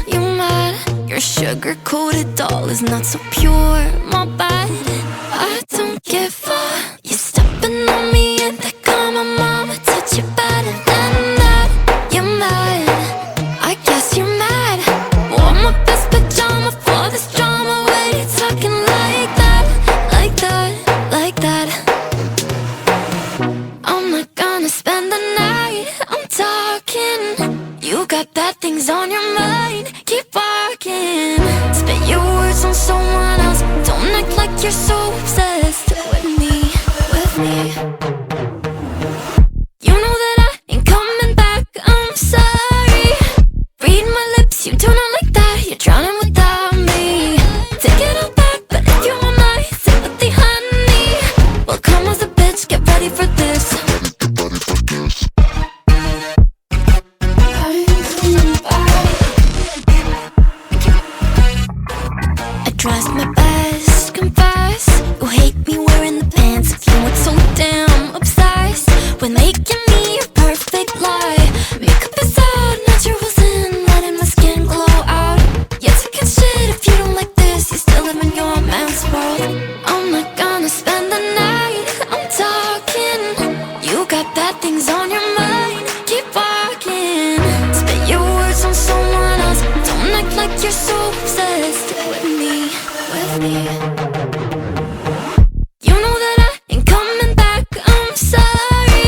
you mad? Your sugar-coated doll is not so pure, my bad. I don't give a. You're stepping on me and they call my mama, touch you better than that. You're mad, I guess you're mad. Wore my best pajama for this drama. Why you talking like that, like that, like that? I'm not gonna spend the night, I'm talking. You got bad things on your mind, keep walking. Spit your words on someone else, don't act like you're so obsessed with me, with me. You know that I ain't coming back, I'm sorry. Read my lips, you do not like that, you're drowning without me. Take it all back, but if you want my sympathy, honey, well come as a bitch, get ready for this. I trust my best, confess. You hate me wearing the pants if you weren't so damn obsessed with making me your perfect lie. Makeup is out, naturals in, letting my skin glow out. You're taking shit if you don't like this, you still live in your man's world. I'm not gonna spend the night, I'm talking. You got bad things on your mind, keep walking. Spit your words on someone else, don't act like you're so obsessed with me, with me. You know that I ain't coming back, I'm sorry.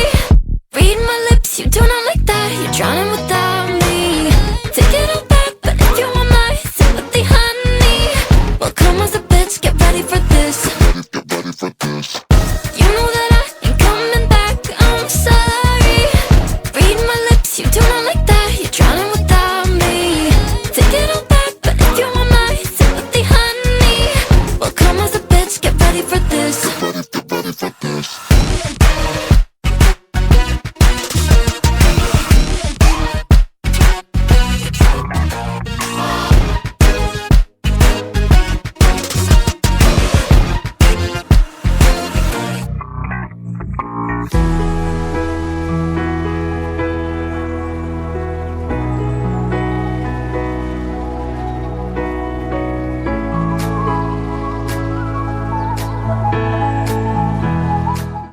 Read my lips, you do not like that, you're drowning without me. Take it all back, but if you want my sympathy, honey, well come as a bitch, get ready for this. You know that I ain't coming back, I'm sorry. Read my lips, you do not like that, you're drowning